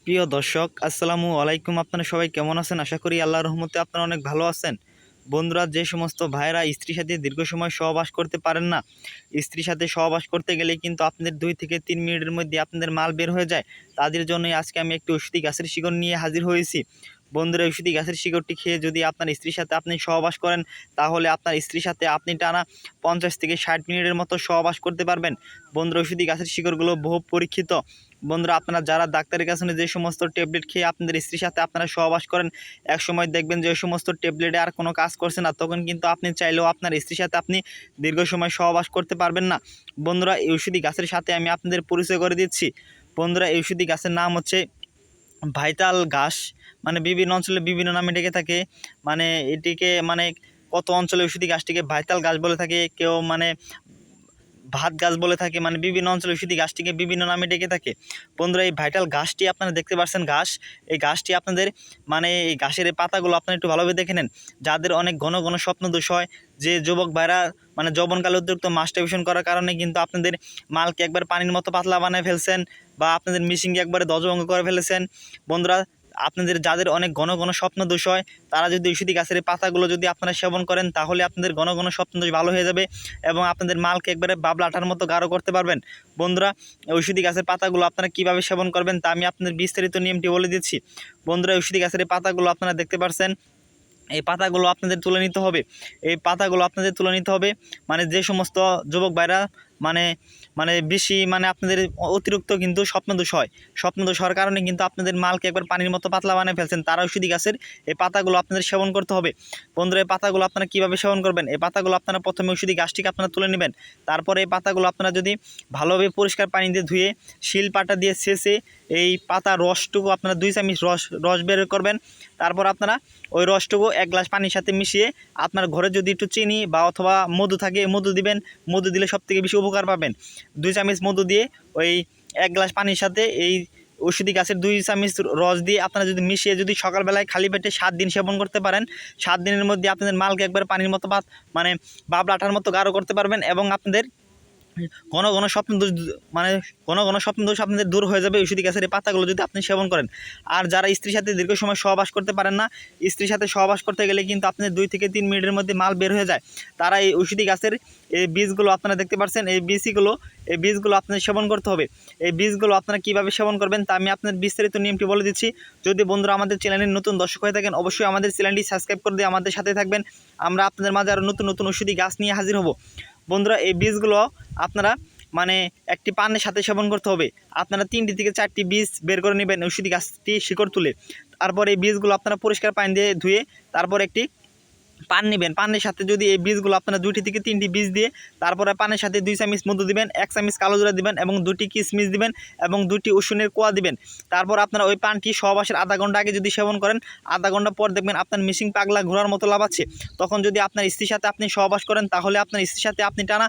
প্রিয় দর্শক আসসালামু আলাইকুম। আপনারা সবাই কেমন আছেন? আশা করি আল্লাহর রহমতে আপনারা অনেক ভালো আছেন। বন্ধুরা, যে সমস্ত ভাইরা স্ত্রীর সাথে দীর্ঘ সময় সহবাস করতে পারেন না, স্ত্রীর সাথে সহবাস করতে গেলে কিন্তু আপনাদের 2 থেকে 3 মিনিটের মধ্যে আপনাদের মাল বের হয়ে যায়, তাদের জন্যই আজকে আমি একটি ঔষধি গাছের শিকড় নিয়ে হাজির হয়েছি। বন্ধুরা, ঔষধি গাছের শিকড়টি খেয়ে যদি আপনার স্ত্রীর সাথে আপনি সহবাস করেন, তাহলে আপনার স্ত্রীর সাথে আপনি টানা 50 থেকে 60 মিনিটের মতো সহবাস করতে পারবেন। বন্ধুরা, ঔষধি গাছের শিকড়গুলো বহু পরীক্ষিত। বন্ধুরা, আপনারা যারা ডাক্তারের কাছে যে সমস্ত ট্যাবলেট খেয়ে আপনাদের স্ত্রীর সাথে আপনারা সহবাস করেন, এক সময় দেখবেন যে ওই সমস্ত ট্যাবলেটে আর কোনো কাজ করছে না, তখন কিন্তু আপনি চাইলেও আপনার স্ত্রীর সাথে আপনি দীর্ঘ সময় সহবাস করতে পারবেন না। বন্ধুরা, এই ঔষধি গাছের সাথে আমি আপনাদের পরিচয় করে দিচ্ছি। বন্ধুরা, এই ঔষধি গাছের নাম হচ্ছে ভাইটাল ঘাস। মানে বিভিন্ন অঞ্চলে বিভিন্ন নামে ডেকে থাকে। মানে এটিকে কত অঞ্চলে ঔষধি গাছটিকে ভাইটাল ঘাস বলে থাকে, কেউ ভাত গাছ বলে থাকে। মানে বিভিন্ন অঞ্চলে ঔষধি গাছটিকে বিভিন্ন নামে ডেকে থাকে। বন্ধুরা, এই ভাইটাল ঘাসটি আপনারা দেখতে পাচ্ছেন ঘাস, এই ঘাসটি আপনাদের এই ঘাসের এই পাতাগুলো আপনারা একটু ভালোভাবে দেখে নেন। যাদের অনেক ঘন ঘন স্বপ্নদোষ হয়, যে যুবক ভাইরা যৌবনকালে অতিরিক্ত মাস্টারবেশন করার কারণে কিন্তু আপনাদের মালকে একবার পানির মতো পাতলা বানায় ফেলছেন, বা আপনাদের মিশিংকে একবারে ধ্বজভঙ্গ করে ফেলেছেন। বন্ধুরা, আপনাদের যাদের অনেক ঘন ঘন স্বপ্নদোষ হয়, তারা যদি ঔষধি গাছের এই পাতাগুলো যদি আপনারা সেবন করেন, তাহলে আপনাদের ঘন ঘন স্বপ্নদোষ ভালো হয়ে যাবে এবং আপনাদের মালকে একবারে বাবলা আঠার মতো গাঢ় করতে পারবেন। বন্ধুরা, ঔষধি গাছের পাতাগুলো আপনারা কীভাবে সেবন করবেন তা আমি আপনাদের বিস্তারিত নিয়মটি বলে দিচ্ছি। বন্ধুরা, ঔষধি গাছের এই পাতাগুলো আপনারা দেখতে পাচ্ছেন, এই পাতাগুলো আপনাদের তুলে নিতে হবে। এই পাতাগুলো আপনাদের তুলে নিতে হবে। যে সমস্ত যুবক ভাইরা বেশি আপনাদের অতিরিক্ত কিন্তু স্বপ্নদোষ হয়, স্বপ্নদোষ হওয়ার কারণে কিন্তু আপনাদের মালকে একবার পানির মতো পাতলা বানিয়ে ফেলছেন, তারা ঔষধি গাছের এই পাতাগুলো আপনাদের সেবন করতে হবে। বন্ধুরা, এই পাতাগুলো আপনারা কীভাবে সেবন করবেন? এই পাতাগুলো আপনারা প্রথমে ঔষধি গাছটিকে আপনারা তুলে নেবেন। তারপরে এই পাতাগুলো আপনারা যদি ভালোভাবে পরিষ্কার পানি দিয়ে ধুয়ে শিল পাটা দিয়ে ছেঁচে এই পাতা রসটুকু আপনারা 2 চামচ রস বের করবেন। তারপর আপনারা ওই রসটুকু 1 গ্লাস পানির সাথে মিশিয়ে আপনার ঘরে যদি একটু চিনি বা অথবা মধু থাকে, মধু দিবেন। মধু দিলে সবথেকে বেশি উপকার পাবেন। 2 চামচ মধু দিয়ে ওই 1 গ্লাস পানির সাথে এই ঔষধি গাছের 2 চামচ রস দিয়ে আপনারা যদি মিশিয়ে যদি সকালবেলায় খালি পেটে 7 দিন সেবন করতে পারেন, 7 দিনের মধ্যে আপনাদের মালকে একবার পানির মতো বাবলা আঠার মতো গাঢ় করতে পারবেন এবং আপনাদের ঘন ঘন স্বপ্নদোষ ঘন ঘন স্বপ্নদোষ আপনাদের দূর হয়ে যাবে ঔষধি গাছের এই পাতাগুলো যদি আপনি সেবন করেন। আর যারা স্ত্রীর সাথে দীর্ঘ সময় সহবাস করতে পারেন না, স্ত্রীর সাথে সহবাস করতে গেলে কিন্তু আপনাদের 2 থেকে 3 মিনিটের মধ্যে মাল বের হয়ে যায়, তারা এই ঔষধি গাছের এই বীজগুলো আপনারা দেখতে পাচ্ছেন, এই বীজগুলো আপনাদের সেবন করতে হবে। এই বীজগুলো আপনারা কীভাবে সেবন করবেন তা আমি আপনাদের বিস্তারিত নিয়মটি বলে দিচ্ছি। যদি বন্ধুরা আমাদের চ্যানেলের নতুন দর্শক হয়ে থাকেন, অবশ্যই আমাদের চ্যানেলটি সাবস্ক্রাইব করে দিয়ে আমাদের সাথে থাকবেন। আমরা আপনাদের মাঝে আরও নতুন নতুন ঔষধি গাছ নিয়ে হাজির হব। বন্ধুরা, এই বীজগুলো আপনারা একটি পানের সাথে সেবন করতে হবে। আপনারা 3টি থেকে 4টি বীজ বের করে নেবেন ঔষধি গাছটি শিকড় তুলে। তারপর এই বীজগুলো আপনারা পরিষ্কার পানি দিয়ে ধুয়ে তারপর একটি পান নেবেন। পানের সাথে যদি এই বীজগুলো আপনারা 2টি থেকে 3টি বীজ দিয়ে তারপরে পানের সাথে 2 চামচ মধু দিবেন, 1 চামচ কালো জিরা দিবেন এবং 2টি কিশমিশ দিবেন এবং 2টি রসুনের কোয়া দিবেন। তারপর আপনারা ওই পানটি সহবাসের আধা ঘন্টা আগে যদি সেবন করেন, আধা ঘন্টা পর দেখবেন আপনার মিশিং পাগলা ঘোরার মতো লাফাচ্ছে। তখন যদি আপনার স্ত্রীর সাথে আপনি সহবাস করেন, তাহলে আপনার স্ত্রীর সাথে আপনি টানা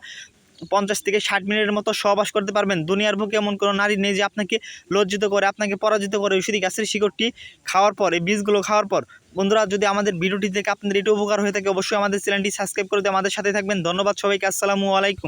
50 থেকে 60 মিনিটের মতো সহবাস করতে পারবেন। দুনিয়ার বুকে এমন কোনো নারী নেই যে আপনাকে লজ্জিত করে, আপনাকে পরাজিত করে ঔষধি গাছের শিকড়টি খাওয়ার পর, এই বীজগুলো খাওয়ার পর। বন্ধুরা, যদি আমাদের ভিডিওটি থেকে আপনাদের একটু উপকার হয়ে থাকে, অবশ্যই আমাদের চ্যানেলটি সাবস্ক্রাইব করে দিয়ে আমাদের সাথে থাকবেন। ধন্যবাদ সবাইকে। আসসালামু আলাইকুম।